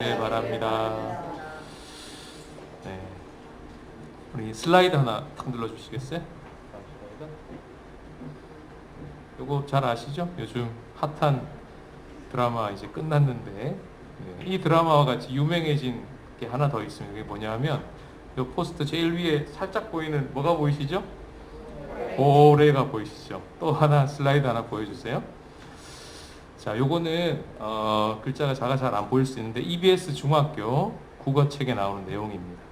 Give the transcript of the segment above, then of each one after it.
네, 바랍니다. 네. 우리 슬라이드 하나 탁 눌러주시겠어요? 요거 잘 아시죠? 요즘 핫한 드라마 이제 끝났는데, 네. 이 드라마와 같이 유명해진 게 하나 더 있습니다. 그게 뭐냐면 요 포스트 제일 위에 살짝 보이는 뭐가 보이시죠? 고래가 보이시죠? 또 하나 슬라이드 하나 보여주세요. 자, 요거는 글자가 작아 잘 안 보일 수 있는데 EBS 중학교 국어책에 나오는 내용입니다.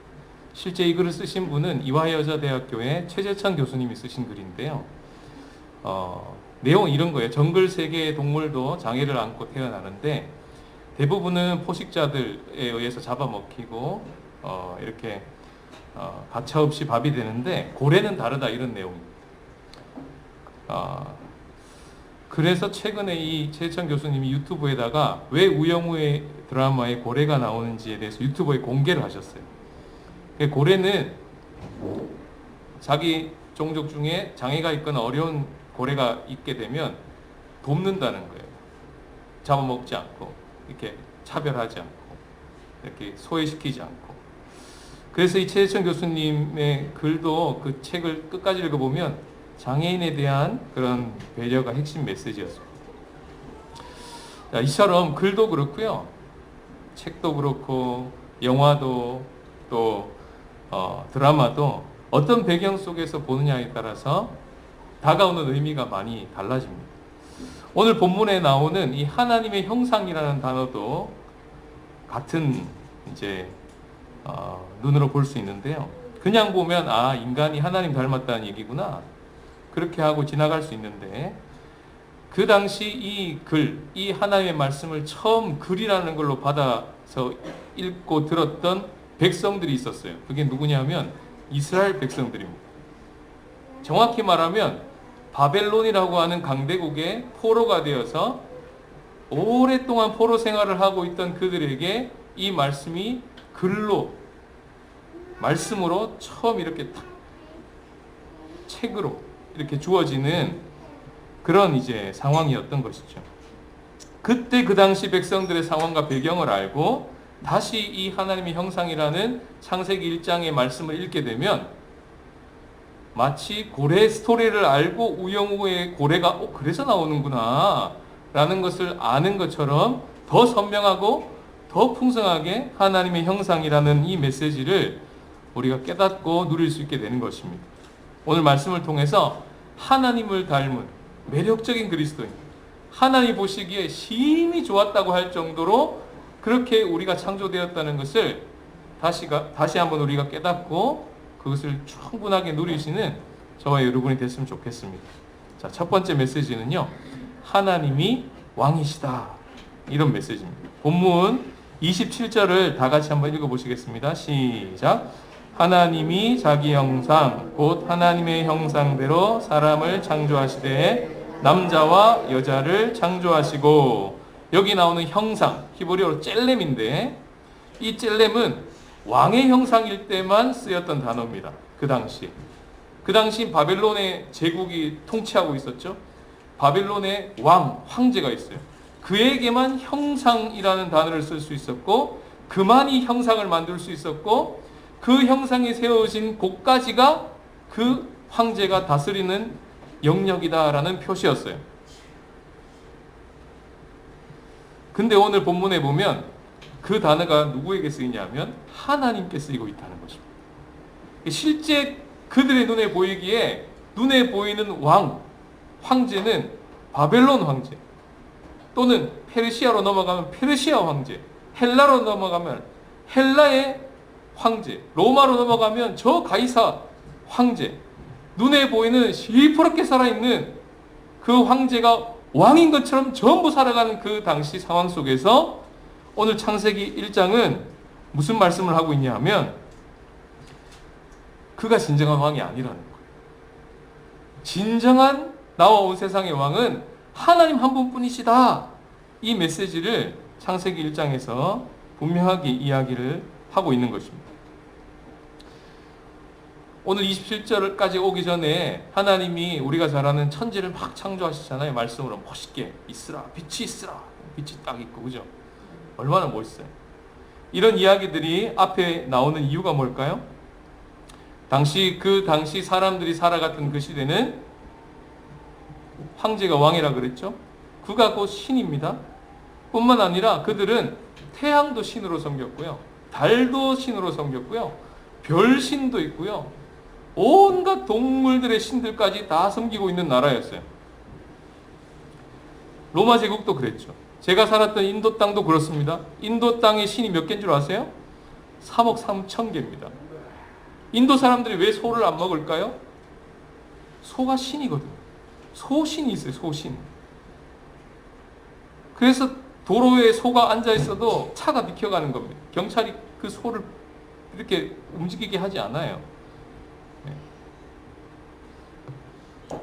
실제 이 글을 쓰신 분은 이화여자대학교의 최재천 교수님이 쓰신 글인데요. 내용은 이런 거예요. 정글 세계의 동물도 장애를 안고 태어나는데 대부분은 포식자들에 의해서 잡아먹히고 이렇게 가차없이 밥이 되는데 고래는 다르다, 이런 내용입니다. 그래서 최근에 이 최재천 교수님이 유튜브에다가 왜 우영우의 드라마에 고래가 나오는지에 대해서 유튜브에 공개를 하셨어요. 고래는 자기 종족 중에 장애가 있거나 어려운 고래가 있게 되면 돕는다는 거예요. 잡아먹지 않고, 이렇게 차별하지 않고, 이렇게 소외시키지 않고. 그래서 이 최재천 교수님의 글도 그 책을 끝까지 읽어보면 장애인에 대한 그런 배려가 핵심 메시지였습니다. 자, 이처럼 글도 그렇고요, 책도 그렇고, 영화도 또 드라마도 어떤 배경 속에서 보느냐에 따라서 다가오는 의미가 많이 달라집니다. 오늘 본문에 나오는 이 하나님의 형상이라는 단어도 같은 이제 눈으로 볼 수 있는데요. 그냥 보면 인간이 하나님 닮았다는 얘기구나, 그렇게 하고 지나갈 수 있는데, 그 당시 이 글, 이 하나님의 말씀을 처음 글이라는 걸로 받아서 읽고 들었던 백성들이 있었어요. 그게 누구냐면 이스라엘 백성들입니다. 정확히 말하면 바벨론이라고 하는 강대국의 포로가 되어서 오랫동안 포로 생활을 하고 있던 그들에게 이 말씀이 글로, 말씀으로 처음 이렇게 탁 책으로 이렇게 주어지는 그런 이제 상황이었던 것이죠. 그때 그 당시 백성들의 상황과 배경을 알고 다시 이 하나님의 형상이라는 창세기 1장의 말씀을 읽게 되면 마치 고래 스토리를 알고 우영우의 고래가 그래서 나오는구나 라는 것을 아는 것처럼 더 선명하고 더 풍성하게 하나님의 형상이라는 이 메시지를 우리가 깨닫고 누릴 수 있게 되는 것입니다. 오늘 말씀을 통해서 하나님을 닮은 매력적인 그리스도인, 하나님 보시기에 심히 좋았다고 할 정도로 그렇게 우리가 창조되었다는 것을 다시 한번 우리가 깨닫고 그것을 충분하게 누리시는 저와 여러분이 됐으면 좋겠습니다. 자, 첫 번째 메시지는요, 하나님이 왕이시다, 이런 메시지입니다. 본문 27절을 다 같이 한번 읽어보시겠습니다. 시작. 하나님이 자기 형상 곧 하나님의 형상대로 사람을 창조하시되 남자와 여자를 창조하시고, 여기 나오는 형상, 히브리어로 젤렘인데 이 젤렘은 왕의 형상일 때만 쓰였던 단어입니다. 그 당시 바벨론의 제국이 통치하고 있었죠. 바벨론의 황제가 있어요. 그에게만 형상이라는 단어를 쓸 수 있었고, 그만이 형상을 만들 수 있었고, 그 형상이 세워진 곳까지가 그 황제가 다스리는 영역이다라는 표시였어요. 근데 오늘 본문에 보면 그 단어가 누구에게 쓰이냐면 하나님께 쓰이고 있다는 것입니다. 실제 그들의 눈에 보이기에 눈에 보이는 황제는 바벨론 황제, 또는 페르시아로 넘어가면 페르시아 황제, 헬라로 넘어가면 헬라의 황제, 로마로 넘어가면 저 가이사 황제, 눈에 보이는 시퍼렇게 살아있는 그 황제가 왕인 것처럼 전부 살아가는 그 당시 상황 속에서 오늘 창세기 1장은 무슨 말씀을 하고 있냐 하면 그가 진정한 왕이 아니라는 거예요. 진정한 나와 온 세상의 왕은 하나님 한 분뿐이시다, 이 메시지를 창세기 1장에서 분명하게 이야기를 하고 있는 것입니다. 오늘 27절까지 오기 전에 하나님이 우리가 잘 아는 천지를 막 창조하시잖아요. 말씀으로 멋있게 있으라, 빛이 있으라, 빛이 딱 있고, 그죠? 얼마나 멋있어요. 이런 이야기들이 앞에 나오는 이유가 뭘까요? 그 당시 사람들이 살아갔던 그 시대는 황제가 왕이라 그랬죠. 그가 곧 신입니다. 뿐만 아니라 그들은 태양도 신으로 섬겼고요, 달도 신으로 섬겼고요, 별신도 있고요, 온갖 동물들의 신들까지 다 섬기고 있는 나라였어요. 로마 제국도 그랬죠. 제가 살았던 인도 땅도 그렇습니다. 인도 땅의 신이 몇 개인 줄 아세요? 3억 3천 개입니다. 인도 사람들이 왜 소를 안 먹을까요? 소가 신이거든요. 소신이 있어요. 소신. 그래서 도로에 소가 앉아 있어도 차가 비켜가는 겁니다. 경찰이 그 소를 이렇게 움직이게 하지 않아요.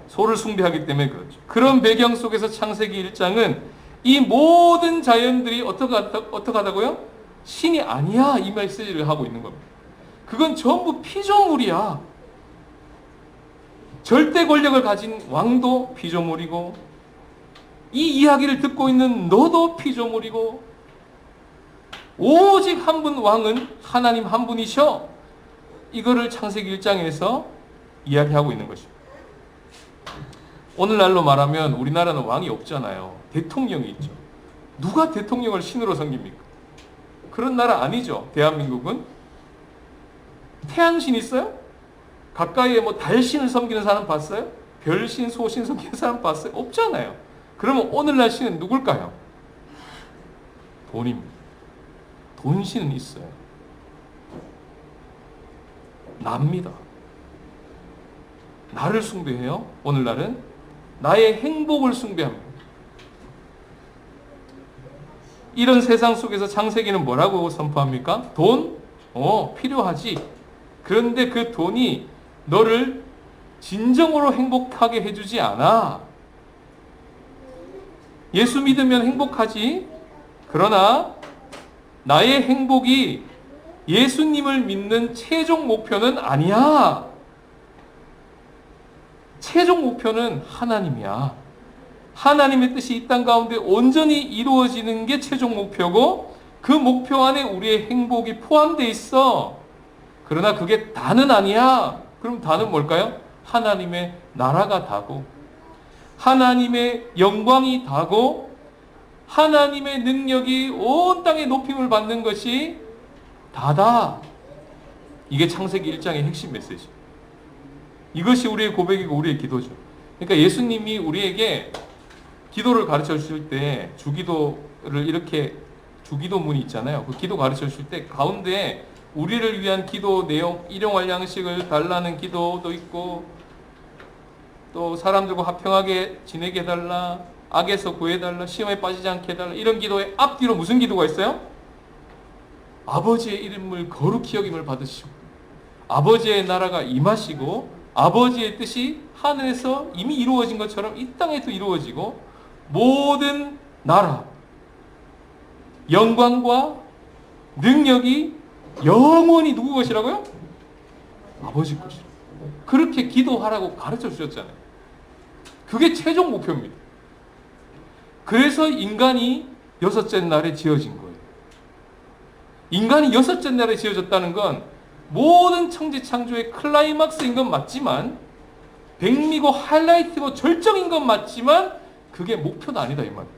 소를 숭배하기 때문에 그렇죠. 그런 배경 속에서 창세기 1장은 이 모든 자연들이 어떻게 하다고요? 신이 아니야, 이 메시지를 하고 있는 겁니다. 그건 전부 피조물이야. 절대 권력을 가진 왕도 피조물이고, 이 이야기를 듣고 있는 너도 피조물이고, 오직 한 분 왕은 하나님 한 분이셔. 이거를 창세기 1장에서 이야기하고 있는 것입니다. 오늘날로 말하면 우리나라는 왕이 없잖아요. 대통령이 있죠. 누가 대통령을 신으로 섬깁니까? 그런 나라 아니죠. 대한민국은. 태양신 있어요? 가까이에 뭐 달신을 섬기는 사람 봤어요? 별신, 소신 섬기는 사람 봤어요? 없잖아요. 그러면 오늘날 신은 누굴까요? 돈입니다. 돈신은 있어요. 납니다. 나를 숭배해요. 오늘날은 나의 행복을 숭배합니다. 이런 세상 속에서 창세기는 뭐라고 선포합니까? 돈? 필요하지. 그런데 그 돈이 너를 진정으로 행복하게 해주지 않아. 예수 믿으면 행복하지. 그러나 나의 행복이 예수님을 믿는 최종 목표는 아니야. 최종 목표는 하나님이야. 하나님의 뜻이 이 땅 가운데 온전히 이루어지는 게 최종 목표고, 그 목표 안에 우리의 행복이 포함되어 있어. 그러나 그게 다는 아니야. 그럼 다는 뭘까요? 하나님의 나라가 다고, 하나님의 영광이 다고, 하나님의 능력이 온 땅에 높임을 받는 것이 다다. 이게 창세기 1장의 핵심 메시지. 이것이 우리의 고백이고 우리의 기도죠. 그러니까 예수님이 우리에게 기도를 가르쳐 주실 때 주기도를 이렇게, 주기도문이 있잖아요. 그 기도 가르쳐 주실 때 가운데 우리를 위한 기도 내용, 일용할 양식을 달라는 기도도 있고, 또 사람들과 화평하게 지내게 해달라, 악에서 구해달라, 시험에 빠지지 않게 해달라, 이런 기도의 앞뒤로 무슨 기도가 있어요? 아버지의 이름을 거룩히 여김을 받으시고, 아버지의 나라가 임하시고, 아버지의 뜻이 하늘에서 이미 이루어진 것처럼 이 땅에도 이루어지고, 모든 나라, 영광과 능력이 영원히 누구 것이라고요? 아버지 것이라고. 그렇게 기도하라고 가르쳐 주셨잖아요. 그게 최종 목표입니다. 그래서 인간이 여섯째 날에 지어진 거예요. 인간이 여섯째 날에 지어졌다는 건 모든 천지 창조의 클라이막스인 건 맞지만, 백미고 하이라이트고 절정인 건 맞지만, 그게 목표는 아니다 이 말이에요.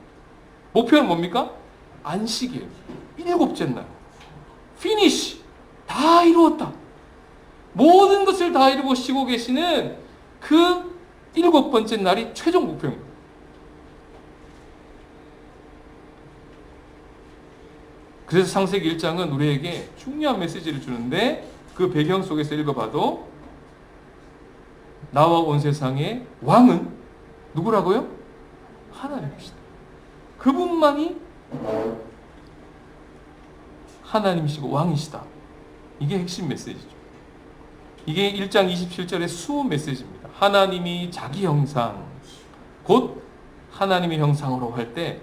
목표는 뭡니까? 안식이에요. 일곱째 날. 피니시. 다 이루었다. 모든 것을 다 이루고 쉬고 계시는 그 일곱 번째 날이 최종 목표입니다. 그래서 창세기 1장은 우리에게 중요한 메시지를 주는데, 그 배경 속에서 읽어봐도 나와 온 세상의 왕은 누구라고요? 하나님이시다. 그분만이 하나님이시고 왕이시다. 이게 핵심 메시지죠. 이게 1장 27절의 수호 메시지입니다. 하나님이 자기 형상, 곧 하나님의 형상으로 할 때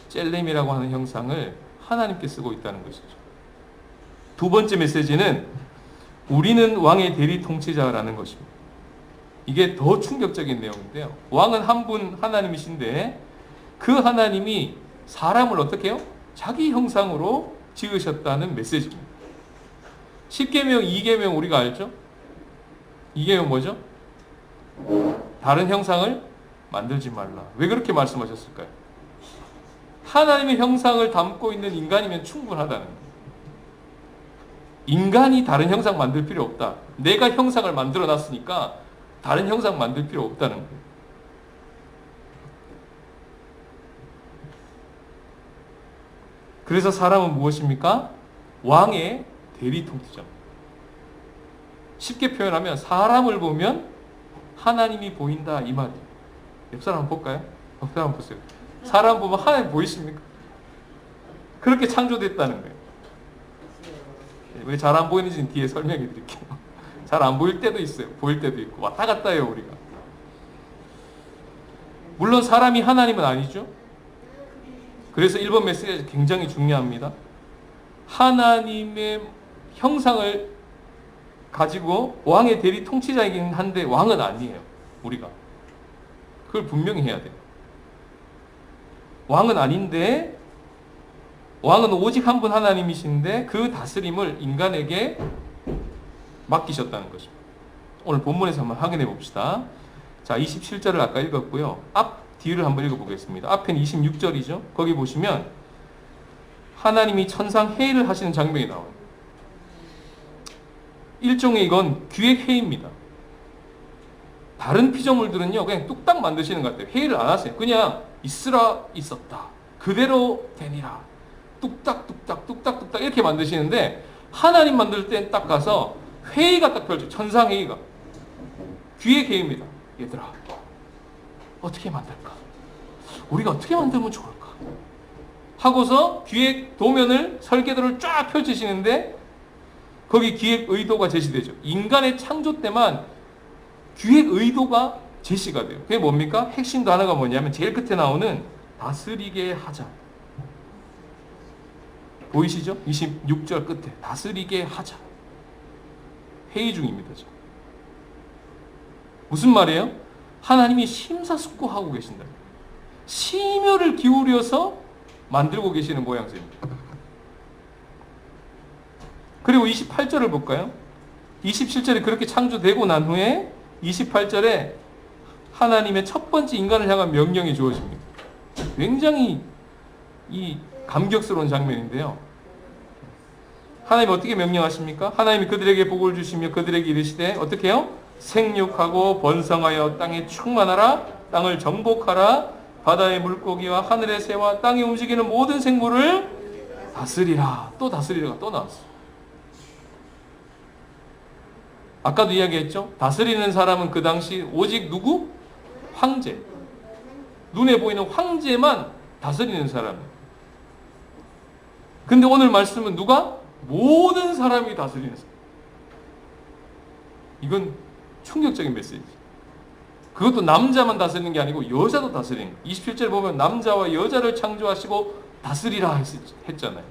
젤렘이라고 하는 형상을 하나님께 쓰고 있다는 것이죠. 두 번째 메시지는 우리는 왕의 대리 통치자라는 것입니다. 이게 더 충격적인 내용인데요. 왕은 한 분 하나님이신데, 그 하나님이 사람을 어떻게 해요? 자기 형상으로 지으셨다는 메시지입니다. 10계명, 2계명 우리가 알죠? 2계명 뭐죠? 다른 형상을 만들지 말라. 왜 그렇게 말씀하셨을까요? 하나님의 형상을 담고 있는 인간이면 충분하다는 거예요. 인간이 다른 형상 만들 필요 없다. 내가 형상을 만들어 놨으니까 다른 형상 만들 필요 없다는 거예요. 그래서 사람은 무엇입니까? 왕의 대리통치자입니다. 쉽게 표현하면 사람을 보면 하나님이 보인다 이 말이에요. 옆 사람 한번 볼까요? 옆 사람 보세요. 사람 보면 하나님 보이십니까? 그렇게 창조됐다는 거예요. 왜 잘 안 보이는지는 뒤에 설명해 드릴게요. 잘 안 보일 때도 있어요. 보일 때도 있고 왔다 갔다 해요 우리가. 물론 사람이 하나님은 아니죠. 그래서 1번 메시지가 굉장히 중요합니다. 하나님의 형상을 가지고 왕의 대리 통치자이긴 한데 왕은 아니에요. 우리가. 그걸 분명히 해야 돼요. 왕은 아닌데 왕은 오직 한 분 하나님이신데 그 다스림을 인간에게 맡기셨다는 것입니다. 오늘 본문에서 한번 확인해 봅시다. 자, 27절을 아까 읽었고요. 뒤를 한번 읽어보겠습니다. 앞에는 26절이죠. 거기 보시면 하나님이 천상 회의를 하시는 장면이 나와요. 일종의 이건 기획회의입니다. 다른 피조물들은요 그냥 뚝딱 만드시는 것 같아요. 회의를 안 하세요. 그냥 있으라 있었다. 그대로 되니라. 뚝딱 뚝딱 뚝딱 뚝딱 이렇게 만드시는데 하나님 만들 땐 딱 가서 회의가 딱 펼쳐. 천상회의가. 기획회의입니다. 얘들아 어떻게 만들까? 우리가 어떻게 만들면 좋을까? 하고서 기획 도면을 설계도를 쫙 펼치시는데 거기 기획 의도가 제시되죠. 인간의 창조 때만 기획 의도가 제시가 돼요. 그게 뭡니까? 핵심 단어가 뭐냐면 제일 끝에 나오는 다스리게 하자. 보이시죠? 26절 끝에 다스리게 하자. 회의 중입니다. 지금. 무슨 말이에요? 하나님이 심사숙고하고 계신다. 심혈을 기울여서 만들고 계시는 모양새입니다. 그리고 28절을 볼까요? 27절에 그렇게 창조되고 난 후에 28절에 하나님의 첫 번째 인간을 향한 명령이 주어집니다. 굉장히 이 감격스러운 장면인데요. 하나님 어떻게 명령하십니까? 하나님이 그들에게 복을 주시며 그들에게 이르시되 어떻게 해요? 생육하고 번성하여 땅에 충만하라. 땅을 정복하라. 바다의 물고기와 하늘의 새와 땅에 움직이는 모든 생물을 다스리라. 또 다스리라가 또 나왔어요. 아까도 이야기했죠? 다스리는 사람은 그 당시 오직 누구? 황제. 눈에 보이는 황제만 다스리는 사람. 근데 오늘 말씀은 누가? 모든 사람이 다스리는 사람. 이건 충격적인 메시지. 그것도 남자만 다스리는 게 아니고 여자도 다스리는 거예요. 27절 보면 남자와 여자를 창조하시고 다스리라 했잖아요.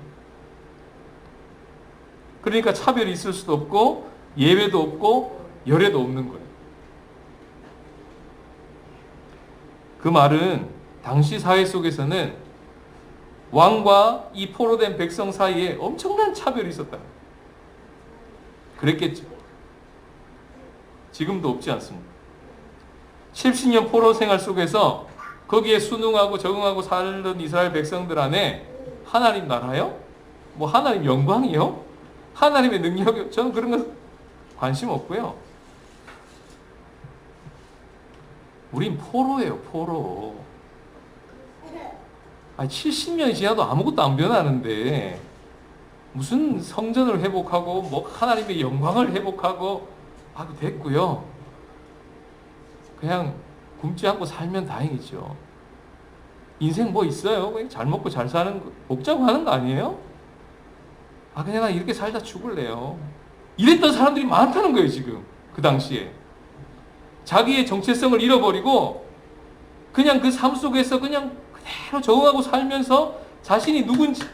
그러니까 차별이 있을 수도 없고 예외도 없고 열애도 없는 거예요. 그 말은 당시 사회 속에서는 왕과 이 포로된 백성 사이에 엄청난 차별이 있었다. 그랬겠죠. 지금도 없지 않습니다. 70년 포로 생활 속에서 거기에 순응하고 적응하고 살던 이스라엘 백성들 안에 하나님 나라요? 뭐 하나님 영광이요? 하나님의 능력이요? 저는 그런 거 관심 없고요. 우린 포로예요, 포로. 70년이 지나도 아무것도 안 변하는데 무슨 성전을 회복하고 뭐 하나님의 영광을 회복하고 됐고요. 그냥 굶지 않고 살면 다행이죠. 인생 뭐 있어요? 그냥 잘 먹고 잘 사는 거, 먹자고 하는 거 아니에요? 그냥 나 이렇게 살다 죽을래요. 이랬던 사람들이 많다는 거예요, 지금. 그 당시에. 자기의 정체성을 잃어버리고 그냥 그 삶 속에서 그냥 그대로 적응하고 살면서 자신이 누군지,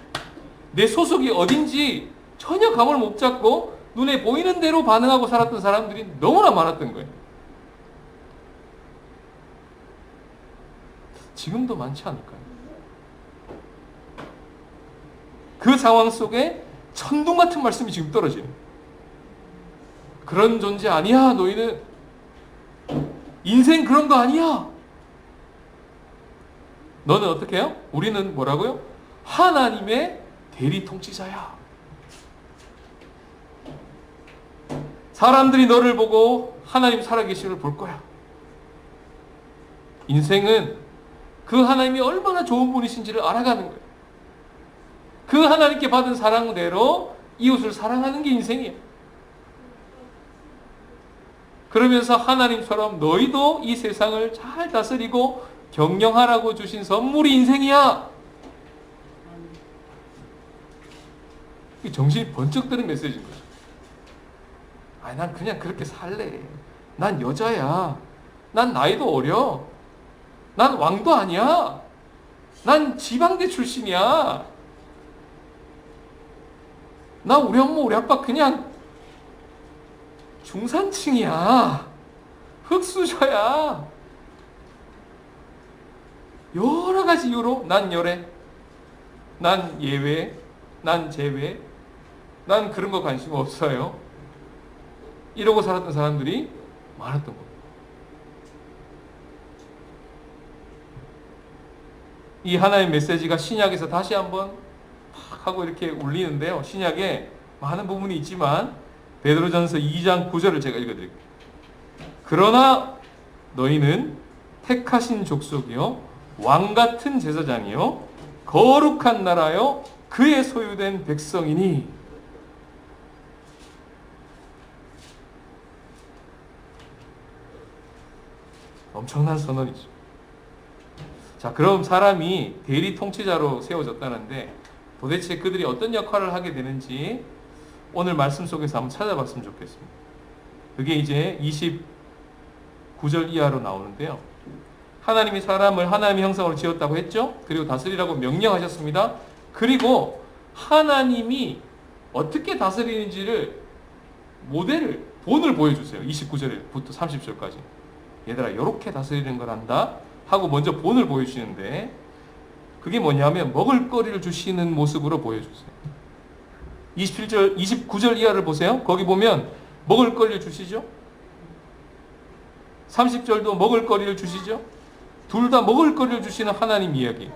내 소속이 어딘지 전혀 감을 못 잡고 눈에 보이는 대로 반응하고 살았던 사람들이 너무나 많았던 거예요. 지금도 많지 않을까요? 그 상황 속에 천둥 같은 말씀이 지금 떨어지는 거예요. 그런 존재 아니야. 너희는 인생 그런 거 아니야. 너는 어떻게 해요? 우리는 뭐라고요? 하나님의 대리 통치자야. 사람들이 너를 보고 하나님 살아계심을 볼 거야. 인생은 그 하나님이 얼마나 좋은 분이신지를 알아가는 거예요. 그 하나님께 받은 사랑대로 이웃을 사랑하는 게 인생이에요. 그러면서 하나님처럼 너희도 이 세상을 잘 다스리고 경영하라고 주신 선물이 인생이야. 이 정신이 번쩍 드는 메시지인 거죠. 아니, 난 그냥 그렇게 살래. 난 여자야. 난 나이도 어려. 난 왕도 아니야. 난 지방대 출신이야. 나 우리 엄마 우리 아빠 그냥 중산층이야. 흙수저야. 여러 가지 이유로 난 열애, 난 예외, 난 제외, 난 그런 거 관심 없어요. 이러고 살았던 사람들이 많았던 겁니다. 이 하나의 메시지가 신약에서 다시 한번 탁 하고 이렇게 울리는데요. 신약에 많은 부분이 있지만 베드로전서 2장 9절을 제가 읽어드릴게요. 그러나 너희는 택하신 족속이요 왕같은 제사장이요 거룩한 나라요 그의 소유된 백성이니. 엄청난 선언이죠. 자, 그럼 사람이 대리 통치자로 세워졌다는데 도대체 그들이 어떤 역할을 하게 되는지 오늘 말씀 속에서 한번 찾아봤으면 좋겠습니다. 그게 이제 29절 이하로 나오는데요. 하나님이 사람을 하나님의 형상으로 지었다고 했죠. 그리고 다스리라고 명령하셨습니다. 그리고 하나님이 어떻게 다스리는지를 모델을, 본을 보여주세요. 29절부터 30절까지. 얘들아, 이렇게 다스리는 걸 한다 하고 먼저 본을 보여주시는데 그게 뭐냐면 먹을거리를 주시는 모습으로 보여주세요. 27절, 29절 이하를 보세요. 거기 보면 먹을거리를 주시죠. 30절도 먹을거리를 주시죠. 둘 다 먹을거리를 주시는 하나님 이야기.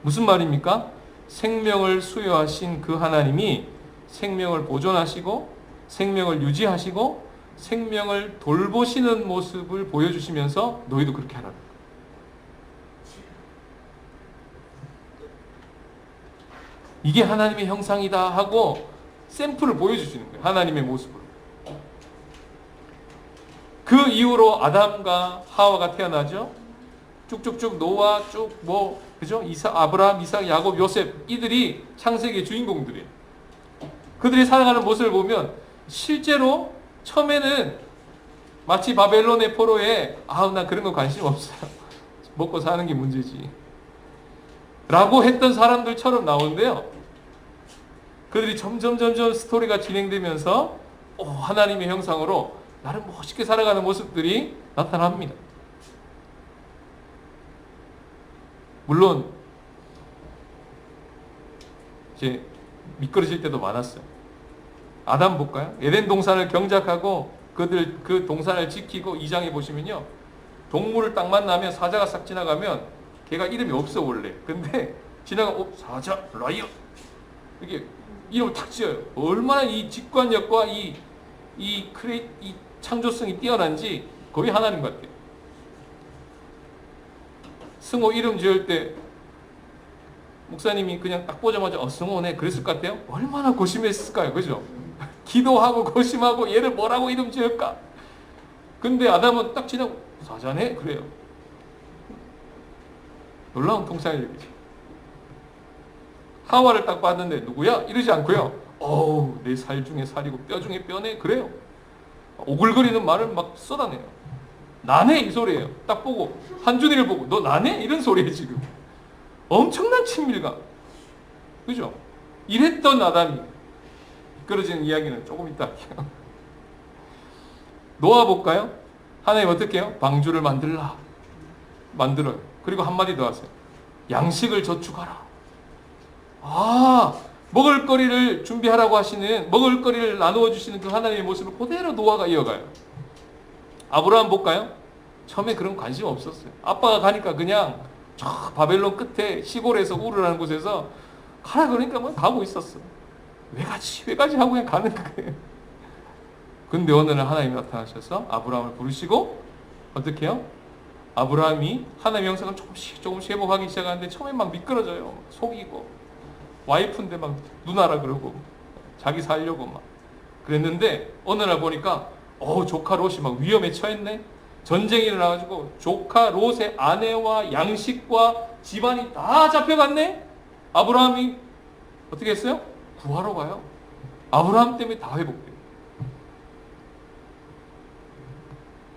무슨 말입니까? 생명을 수여하신 그 하나님이 생명을 보존하시고 생명을 유지하시고 생명을 돌보시는 모습을 보여주시면서 너희도 그렇게 하라는 거예요. 이게 하나님의 형상이다 하고 샘플을 보여주시는 거예요. 하나님의 모습으로. 그 이후로 아담과 하와가 태어나죠. 쭉쭉쭉 노아 그죠? 아브라함, 이삭, 야곱, 요셉 이들이 창세기의 주인공들이에요. 그들이 살아가는 모습을 보면 실제로 처음에는 마치 바벨론의 포로에 난 그런 거 관심 없어요. 먹고 사는 게 문제지. 라고 했던 사람들처럼 나오는데요. 그들이 점점 스토리가 진행되면서 하나님의 형상으로 나름 멋있게 살아가는 모습들이 나타납니다. 물론 이제 미끄러질 때도 많았어요. 아담 볼까요? 에덴 동산을 경작하고 그 동산을 지키고 2장에 보시면요. 동물을 딱 만나면 사자가 싹 지나가면 걔가 이름이 없어 원래. 근데 사자, 라이언 이렇게 이름을 탁 지어요. 얼마나 이 직관력과 이 창조성이 뛰어난지 거의 하나님 같아요. 승호 이름 지을 때 목사님이 그냥 딱 보자마자 승호네 그랬을 것 같아요. 얼마나 고심했을까요, 그죠? 기도하고 고심하고 얘를 뭐라고 이름 지을까? 근데 아담은 딱 지나고 사자네 그래요. 놀라운 통찰력이죠. 하와를 딱 봤는데 누구야? 이러지 않고요. 내 살 중에 살이고 뼈 중에 뼈네 그래요. 오글거리는 말을 막 쏟아내요. 나네 이 소리예요. 딱 보고 한준이를 보고 너 나네? 이런 소리예요 지금. 엄청난 친밀감. 그죠? 이랬던 아담이 이끌어지는 이야기는 조금 이따 할게요. 노아 볼까요? 하나님 어떻게 해요? 방주를 만들어요. 그리고 한마디 더 하세요. 양식을 저축하라. 아, 먹을거리를 준비하라고 하시는, 먹을거리를 나누어 주시는 그 하나님의 모습을 그대로 노아가 이어가요. 아브라함 볼까요? 처음에 그런 관심 없었어요. 아빠가 가니까 그냥 저 바벨론 끝에 시골에서 우르라는 곳에서 가라 그러니까 뭐 가고 있었어. 왜 가지 하고 그냥 가는 거예요. 근데 어느 날 하나님이 나타나셔서 아브라함을 부르시고 어떻게 해요? 아브라함이 하나님의 형상을 조금씩 회복하기 시작하는데 처음엔 막 미끄러져요. 속이고 와이프인데 막 누나라 그러고 자기 살려고 막 그랬는데 어느 날 보니까 조카 롯이 막 위험에 처했네. 전쟁이 일어나가지고 조카 롯의 아내와 양식과 집안이 다 잡혀갔네. 아브라함이 어떻게 했어요? 구하러 가요. 아브라함 때문에 다 회복돼요.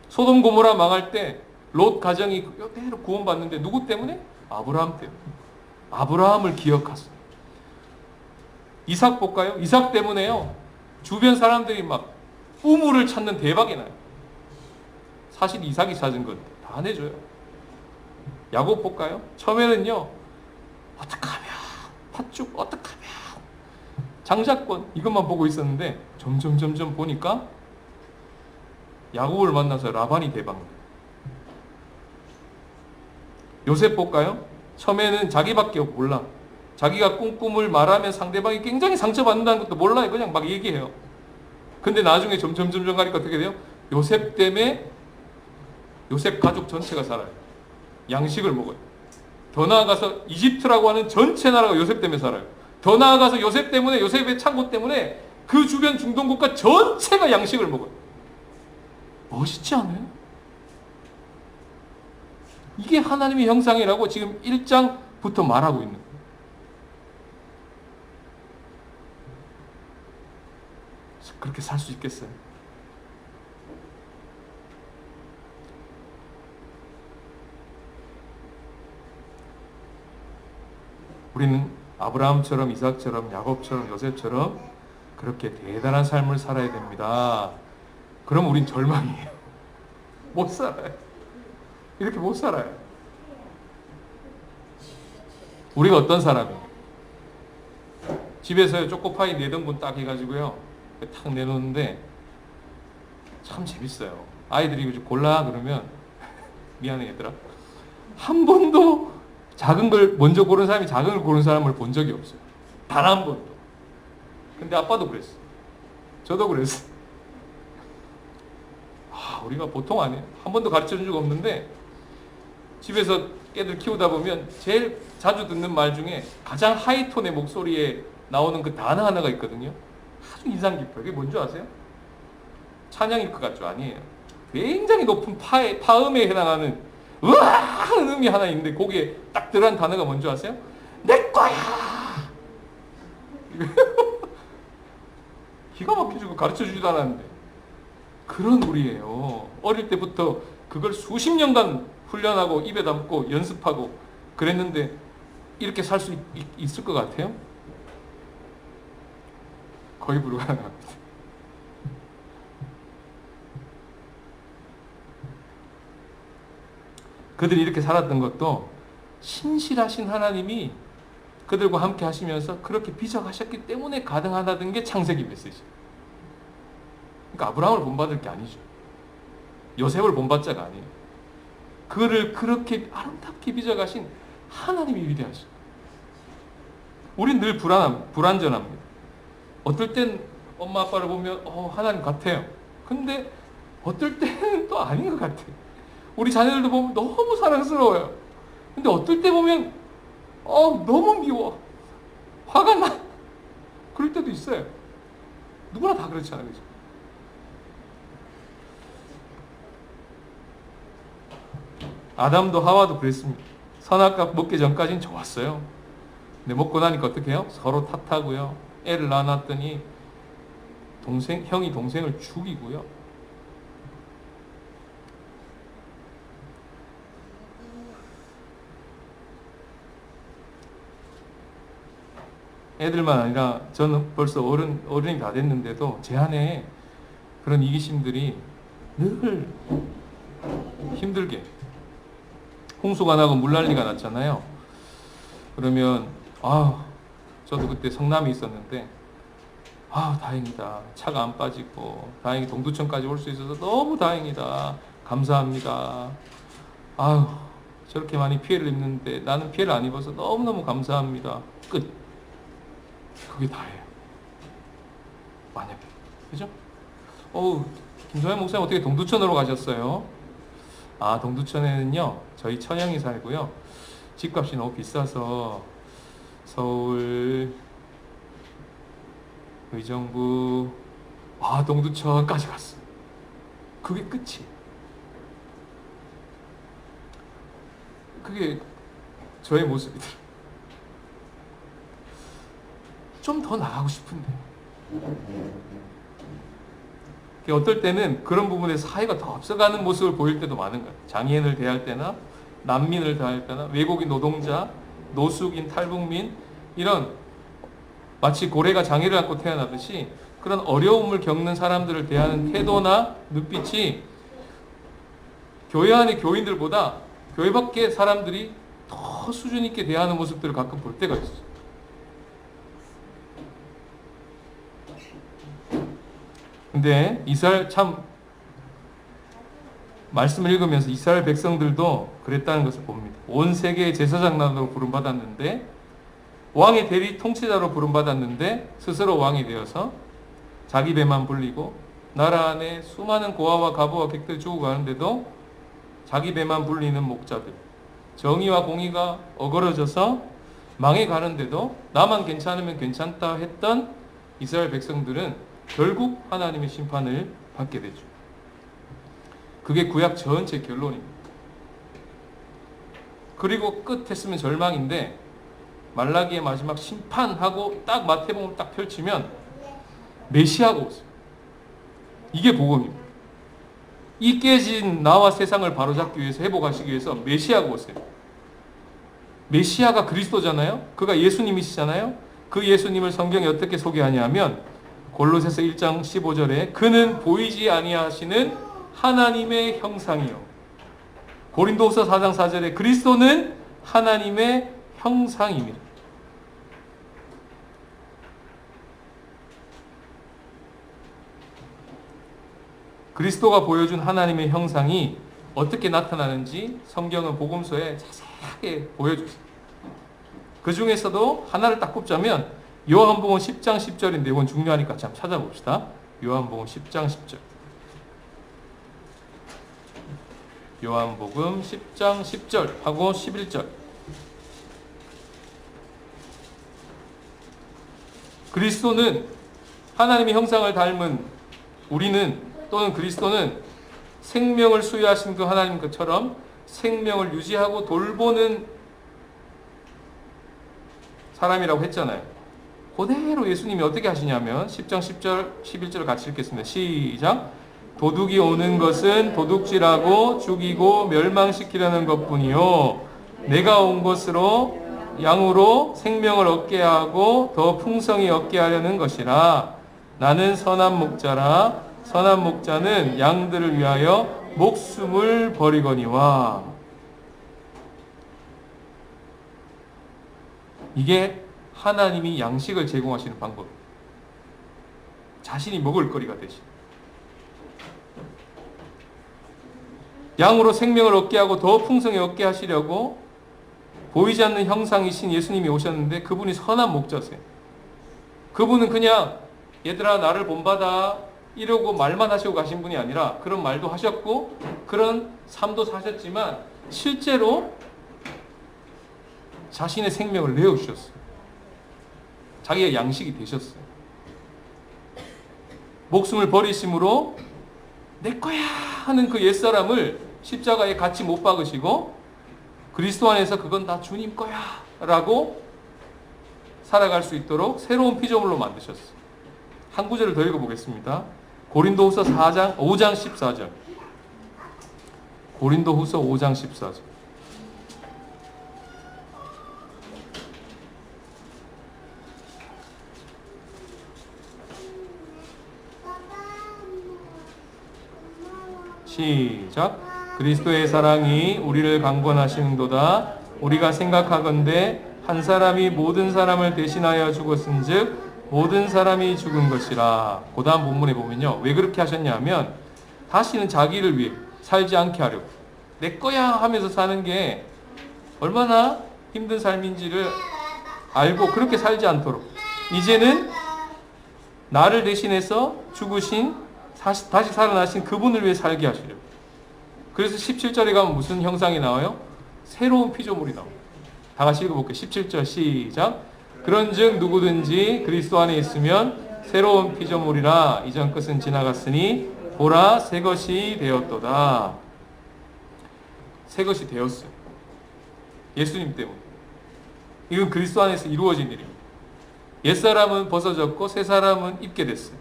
소돔 고모라 망할 때 롯 가정이 그대로 구원받는데 누구 때문에? 아브라함 때문에. 아브라함을 기억하세요. 이삭 볼까요? 이삭 때문에요. 주변 사람들이 막 우물을 찾는 대박이 나요. 사실 이삭이 찾은 건 다 내줘요. 야곱 볼까요? 처음에는요. 어떡하면 팥죽 어떡하면 장자권 이것만 보고 있었는데 점점 보니까 야곱을 만나서 라반이 대박. 요셉 볼까요? 처음에는 자기밖에 몰라. 자기가 꾼 꿈을 말하면 상대방이 굉장히 상처받는다는 것도 몰라요. 그냥 막 얘기해요. 근데 나중에 점점 가니까 어떻게 돼요? 요셉 때문에 요셉 가족 전체가 살아요. 양식을 먹어요. 더 나아가서 이집트라고 하는 전체 나라가 요셉 때문에 살아요. 더 나아가서 요셉 때문에, 요셉의 창고 때문에 그 주변 중동 국가 전체가 양식을 먹어요. 멋있지 않아요? 이게 하나님의 형상이라고 지금 1장부터 말하고 있는 거예요. 그렇게 살 수 있겠어요? 우리는 아브라함처럼 이삭처럼 야곱처럼 요셉처럼 그렇게 대단한 삶을 살아야 됩니다. 그럼 우린 절망이에요. 못 살아요. 이렇게 못 살아요. 우리가 어떤 사람이에요? 집에서 초코파이 4등분 딱 해가지고요. 탁 내놓는데 참 재밌어요. 아이들이 이거 좀 골라 그러면 미안해 얘들아. 한 번도 작은 걸 먼저 고른 사람이 작은 걸 고른 사람을 본 적이 없어요. 단 한 번도. 근데 아빠도 그랬어. 저도 그랬어. 우리가 보통 아니에요. 한 번도 가르쳐 준 적 없는데 집에서 애들 키우다 보면 제일 자주 듣는 말 중에 가장 하이톤의 목소리에 나오는 그 단어 하나가 있거든요. 아주 인상 깊어요. 그게 뭔지 아세요? 찬양일 것 같죠? 아니에요. 굉장히 높은 파음에 해당하는 으아 하는 음이 하나 있는데 거기에 딱 들어간 단어가 뭔지 아세요? 내 거야! 기가 막혀주고 가르쳐주지도 않았는데 그런 우리예요. 어릴 때부터 그걸 수십 년간 훈련하고 입에 담고 연습하고 그랬는데 이렇게 살 수 있을 것 같아요? 거의 불가능합니다. 그들이 이렇게 살았던 것도 신실하신 하나님이 그들과 함께 하시면서 그렇게 비적하셨기 때문에 가능하다는 게 창세기 메시지. 그러니까 아브라함을 본받을 게 아니죠. 요셉을 본받자가 아니에요. 그를 그렇게 아름답게 빚어가신 하나님이 위대하시죠. 우린 늘 불안전합니다. 어떨 땐 엄마 아빠를 보면 하나님 같아요. 근데 어떨 때는 또 아닌 것 같아요. 우리 자녀들도 보면 너무 사랑스러워요. 근데 어떨 때 보면 너무 미워. 화가 나. 그럴 때도 있어요. 누구나 다 그렇지 않아요. 아담도 하와도 그랬습니다. 선악과 먹기 전까지는 좋았어요. 근데 먹고 나니까 어떻게 해요? 서로 탓하고요. 애를 낳았더니 형이 동생을 죽이고요. 애들만 아니라 저는 벌써 어른이 다 됐는데도 제 안에 그런 이기심들이 늘 힘들게. 홍수가 나고 물난리가 났잖아요. 그러면 저도 그때 성남에 있었는데 다행이다. 차가 안 빠지고 다행히 동두천까지 올 수 있어서 너무 다행이다. 감사합니다. 아유, 저렇게 많이 피해를 입는데 나는 피해를 안 입어서 너무너무 감사합니다. 끝. 그게 다예요. 만약에. 그죠? 김성현 목사님 어떻게 동두천으로 가셨어요? 동두천에는요, 저희 처형이 살고요. 집값이 너무 비싸서 서울, 의정부, 동두천까지 갔어요. 그게 끝이에요. 그게 저의 모습이더라고요. 좀 더 나가고 싶은데. 어떨 때는 그런 부분에 사회가 더 앞서가는 모습을 보일 때도 많은 거예요. 장애인을 대할 때나 난민을 대할 때나 외국인 노동자, 노숙인, 탈북민 이런 마치 고래가 장애를 안고 태어나듯이 그런 어려움을 겪는 사람들을 대하는 태도나 눈빛이 교회 안의 교인들보다 교회 밖의 사람들이 더 수준 있게 대하는 모습들을 가끔 볼 때가 있어요. 근데 이스라엘 참 말씀을 읽으면서 이스라엘 백성들도 그랬다는 것을 봅니다. 온 세계의 제사장으로 부름받았는데 왕의 대리 통치자로 부름받았는데 스스로 왕이 되어서 자기 배만 불리고 나라 안에 수많은 고아와 과부와 객들 죽어가는데도 자기 배만 불리는 목자들, 정의와 공의가 어그러져서 망해가는데도 나만 괜찮으면 괜찮다 했던 이스라엘 백성들은 결국 하나님의 심판을 받게 되죠. 그게 구약 전체 결론입니다. 그리고 끝 했으면 절망인데 말라기의 마지막 심판하고 딱 마태복음 딱 펼치면 메시아가 오세요. 이게 복음입니다. 이 깨진 나와 세상을 바로잡기 위해서 회복하시기 위해서 메시아가 오세요. 메시아가 그리스도잖아요. 그가 예수님이시잖아요. 그 예수님을 성경이 어떻게 소개하냐면 골로새서 1장 15절에 그는 보이지 아니하시는 하나님의 형상이요. 고린도후서 4장 4절에 그리스도는 하나님의 형상입니다. 그리스도가 보여준 하나님의 형상이 어떻게 나타나는지 성경은 복음서에 자세하게 보여줬어요. 그 중에서도 하나를 딱 꼽자면 요한복음 10장 10절인데 이건 중요하니까 참 찾아봅시다. 요한복음 10장 10절. 요한복음 10장 10절 하고 11절. 그리스도는 하나님의 형상을 닮은 우리는 또는 그리스도는 생명을 수여하신 그 하나님 것처럼 생명을 유지하고 돌보는 사람이라고 했잖아요. 그대로 예수님이 어떻게 하시냐면 10장 10절 11절을 같이 읽겠습니다. 시작. 도둑이 오는 것은 도둑질하고 죽이고 멸망시키려는 것뿐이요 내가 온 것으로 양으로 생명을 얻게 하고 더 풍성히 얻게 하려는 것이라. 나는 선한 목자라. 선한 목자는 양들을 위하여 목숨을 버리거니와. 이게 하나님이 양식을 제공하시는 방법. 자신이 먹을 거리가 되시. 양으로 생명을 얻게 하고 더 풍성히 얻게 하시려고 보이지 않는 형상이신 예수님이 오셨는데 그분이 선한 목자세요. 그분은 그냥 얘들아 나를 본받아 이러고 말만 하시고 가신 분이 아니라 그런 말도 하셨고 그런 삶도 사셨지만 실제로 자신의 생명을 내어주셨어요. 자기의 양식이 되셨어요. 목숨을 버리심으로 내 거야 하는 그 옛사람을 십자가에 같이 못 박으시고 그리스도 안에서 그건 다 주님 거야 라고 살아갈 수 있도록 새로운 피조물로 만드셨어요. 한 구절을 더 읽어보겠습니다. 고린도후서 5장 14절. 고린도후서 5장 14절. 시작. 그리스도의 사랑이 우리를 강권하시는도다. 우리가 생각하건대 한 사람이 모든 사람을 대신하여 죽었은즉 모든 사람이 죽은 것이라. 그 다음 본문에 보면요, 왜 그렇게 하셨냐면 다시는 자기를 위해 살지 않게 하려고, 내 거야 하면서 사는 게 얼마나 힘든 삶인지를 알고 그렇게 살지 않도록 이제는 나를 대신해서 죽으신, 다시 살아나신 그분을 위해 살게 하시려고. 그래서 17절에 가면 무슨 형상이 나와요? 새로운 피조물이 나옵니다. 다 같이 읽어볼게요. 17절 시작. 그런즉 누구든지 그리스도 안에 있으면 새로운 피조물이라. 이전 것은 지나갔으니 보라 새 것이 되었도다. 새 것이 되었어요. 예수님 때문에. 이건 그리스도 안에서 이루어진 일입니다. 옛사람은 벗어졌고 새 사람은 입게 됐어요.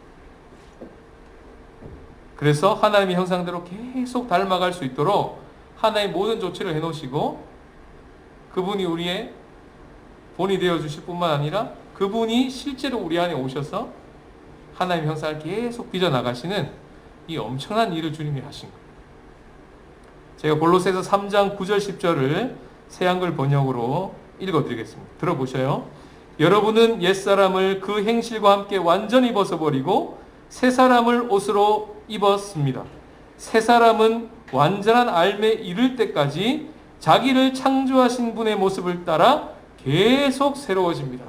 그래서 하나님의 형상대로 계속 닮아갈 수 있도록 하나의 모든 조치를 해놓으시고, 그분이 우리의 본이 되어주실 뿐만 아니라 그분이 실제로 우리 안에 오셔서 하나님의 형상을 계속 빚어나가시는 이 엄청난 일을 주님이 하신 거예요. 제가 골로새서 3장 9절 10절을 새한글 번역으로 읽어드리겠습니다. 들어보셔요. 여러분은 옛사람을 그 행실과 함께 완전히 벗어버리고 새 사람을 옷으로 입었습니다. 새 사람은 완전한 알매 이를 때까지 자기를 창조하신 분의 모습을 따라 계속 새로워집니다.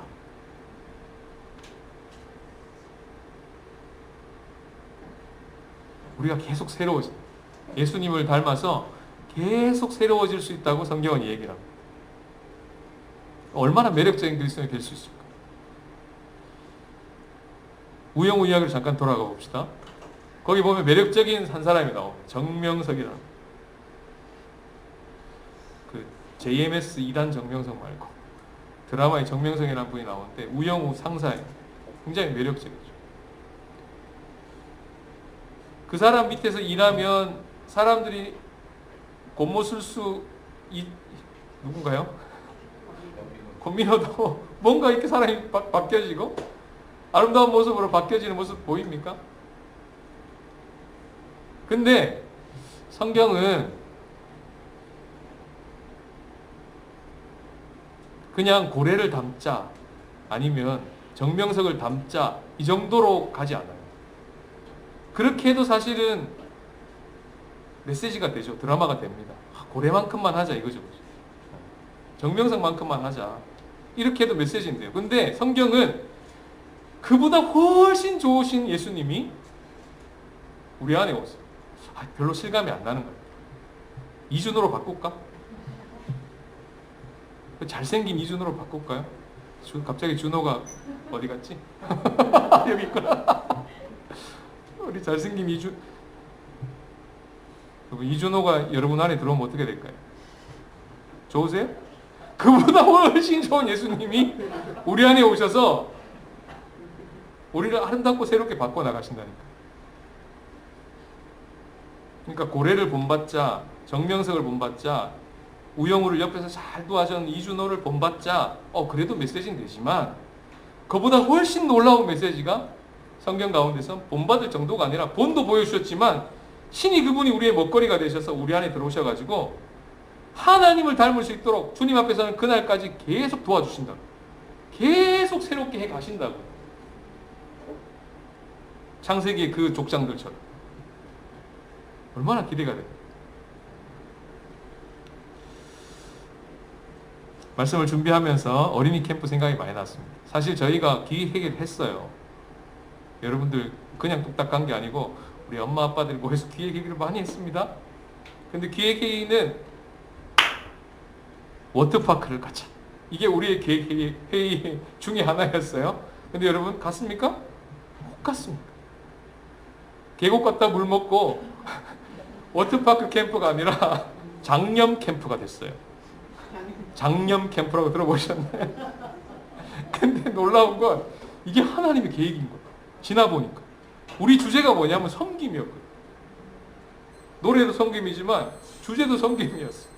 우리가 계속 새로워집니다. 예수님을 닮아서 계속 새로워질 수 있다고 성경은 얘기를 합니다. 얼마나 매력적인 그리스도인이 될 수 있을까? 우영우 이야기로 잠깐 돌아가 봅시다. 거기 보면 매력적인 한 사람이 나옵니다. 정명석이라는. 그 JMS 2단 정명석 말고 드라마에 정명석이라는 분이 나오는데 우영우 상사예요. 굉장히 매력적이죠. 그 사람 밑에서 일하면 사람들이 곤모술수 누군가요? 권민호도 뭔가 이렇게 사람이 바뀌어지고 아름다운 모습으로 바뀌어지는 모습 보입니까? 근데 성경은 그냥 고래를 담자 아니면 정명석을 담자 이 정도로 가지 않아요. 그렇게 해도 사실은 메시지가 되죠. 드라마가 됩니다. 고래만큼만 하자 이거죠. 정명석만큼만 하자. 이렇게 해도 메시지인데요. 근데 성경은 그보다 훨씬 좋으신 예수님이 우리 안에 오세요. 별로 실감이 안 나는 거예요. 이준호로 바꿀까? 잘생긴 이준호로 바꿀까요? 갑자기 준호가 어디 갔지? 여기 있구나. 우리 잘생긴 이준호가 여러분 안에 들어오면 어떻게 될까요? 좋으세요? 그보다 훨씬 좋은 예수님이 우리 안에 오셔서 우리를 아름답고 새롭게 바꿔나가신다니까. 그러니까 고래를 본받자, 정명석을 본받자, 우영우를 옆에서 잘 도와준 이준호를 본받자, 그래도 메시지는 되지만 그보다 훨씬 놀라운 메시지가 성경 가운데서 본받을 정도가 아니라 본도 보여주셨지만 신이 그분이 우리의 먹거리가 되셔서 우리 안에 들어오셔가지고 하나님을 닮을 수 있도록 주님 앞에서는 그날까지 계속 도와주신다고. 계속 새롭게 해 가신다고. 창세기의 그 족장들처럼. 얼마나 기대가 돼요. 말씀을 준비하면서 어린이 캠프 생각이 많이 났습니다. 사실 저희가 기획을 했어요. 여러분들 그냥 뚝딱 간 게 아니고 우리 엄마 아빠들이 모여서 기획회의를 많이 했습니다. 근데 기획회의는 워터파크를 가자. 이게 우리의 계획회의 중에 하나였어요. 근데 여러분 갔습니까? 못 갔습니다. 계곡 갔다 물 먹고 워터파크 캠프가 아니라 장염 캠프가 됐어요. 장염 캠프라고 들어보셨나요? 근데 놀라운 건 이게 하나님의 계획인 거예요. 지나보니까. 우리 주제가 뭐냐면 섬김이었거든요. 노래도 섬김이지만 주제도 섬김이었어요.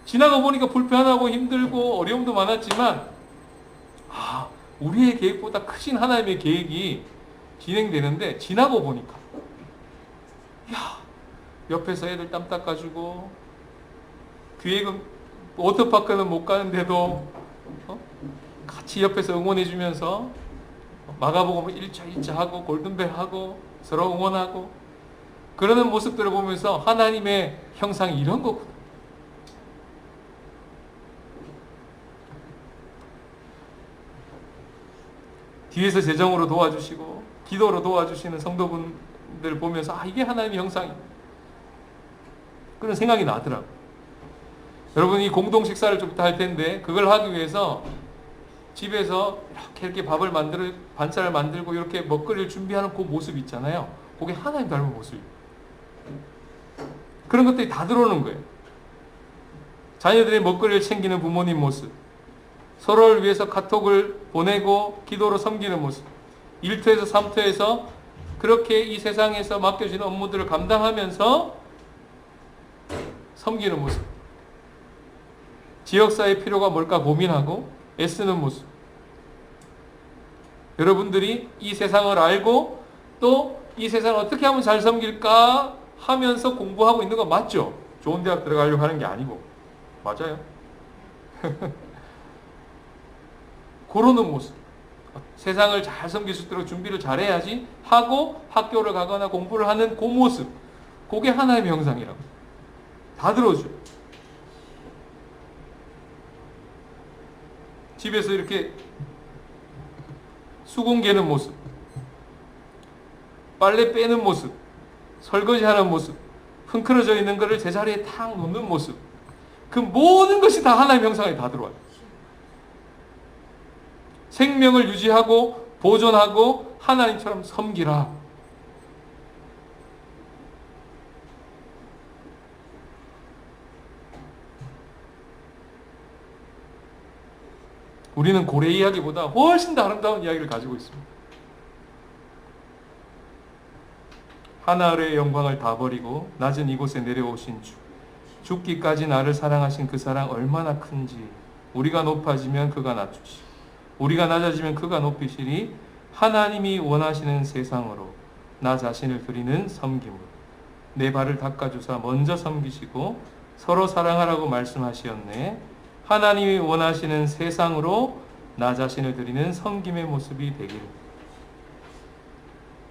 지나가 보니까 불편하고 힘들고 어려움도 많았지만 우리의 계획보다 크신 하나님의 계획이 진행되는데 지나고 보니까 옆에서 애들 땀 닦아주고 기획은 워터파크는 못 가는데도 같이 옆에서 응원해주면서 마가복음 1차 하고 골든벨 하고 서로 응원하고 그러는 모습들을 보면서 하나님의 형상이 이런 거구나. 뒤에서 재정으로 도와주시고 기도로 도와주시는 성도분들 보면서 이게 하나님의 형상이 그런 생각이 나더라고. 여러분 이 공동 식사를 좀 이따 할 텐데 그걸 하기 위해서 집에서 이렇게 밥을 만들어 반찬을 만들고 이렇게 먹거리를 준비하는 그 모습 있잖아요. 그게 하나님 닮은 모습이에요. 그런 것들이 다 들어오는 거예요. 자녀들의 먹거리를 챙기는 부모님 모습, 서로를 위해서 카톡을 보내고 기도로 섬기는 모습, 일터에서 삼터에서 그렇게 이 세상에서 맡겨진 업무들을 감당하면서 섬기는 모습, 지역사회의 필요가 뭘까 고민하고 애쓰는 모습. 여러분들이 이 세상을 알고 또 이 세상을 어떻게 하면 잘 섬길까 하면서 공부하고 있는 거 맞죠? 좋은 대학 들어가려고 하는 게 아니고. 맞아요. 그러는 모습. 세상을 잘 섬길 수 있도록 준비를 잘해야지 하고 학교를 가거나 공부를 하는 그 모습. 그게 하나님의 형상이라고. 다 들어줘. 집에서 이렇게 수건 개는 모습, 빨래 빼는 모습, 설거지하는 모습, 흥크러져 있는 것을 제자리에 탁 놓는 모습, 그 모든 것이 다 하나님의 형상에 다 들어와요. 생명을 유지하고 보존하고 하나님처럼 섬기라. 우리는 고래 이야기보다 훨씬 더 아름다운 이야기를 가지고 있습니다. 하늘의 영광을 다 버리고 낮은 이곳에 내려오신 주, 죽기까지 나를 사랑하신 그 사랑 얼마나 큰지. 우리가 높아지면 그가 낮추시고 우리가 낮아지면 그가 높이시리. 하나님이 원하시는 세상으로 나 자신을 드리는 섬김으로 내 발을 닦아주사 먼저 섬기시고 서로 사랑하라고 말씀하시었네. 하나님이 원하시는 세상으로 나 자신을 드리는 섬김의 모습이 되기를.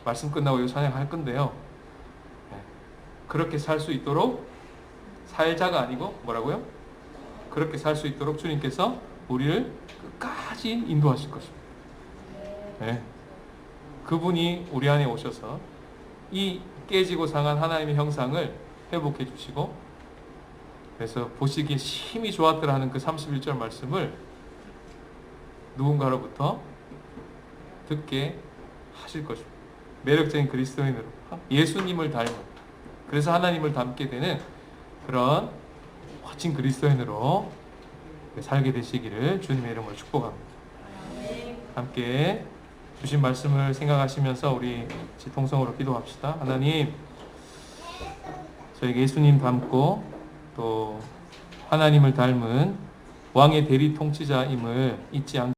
말씀 끝나고 이 찬양할 건데요. 그렇게 살 수 있도록 살자가 아니고 뭐라고요? 그렇게 살 수 있도록 주님께서 우리를 끝까지 인도하실 것입니다. 네. 그분이 우리 안에 오셔서 이 깨지고 상한 하나님의 형상을 회복해 주시고 그래서 보시기에 심히 좋았더라 하는 그 31절 말씀을 누군가로부터 듣게 하실 것입니다. 매력적인 그리스도인으로 예수님을 닮은 그래서 하나님을 닮게 되는 그런 멋진 그리스도인으로 살게 되시기를 주님의 이름으로 축복합니다. 함께 주신 말씀을 생각하시면서 우리 통성으로 기도합시다. 하나님, 저에게 예수님 닮고 또 하나님을 닮은 왕의 대리 통치자임을 잊지 않게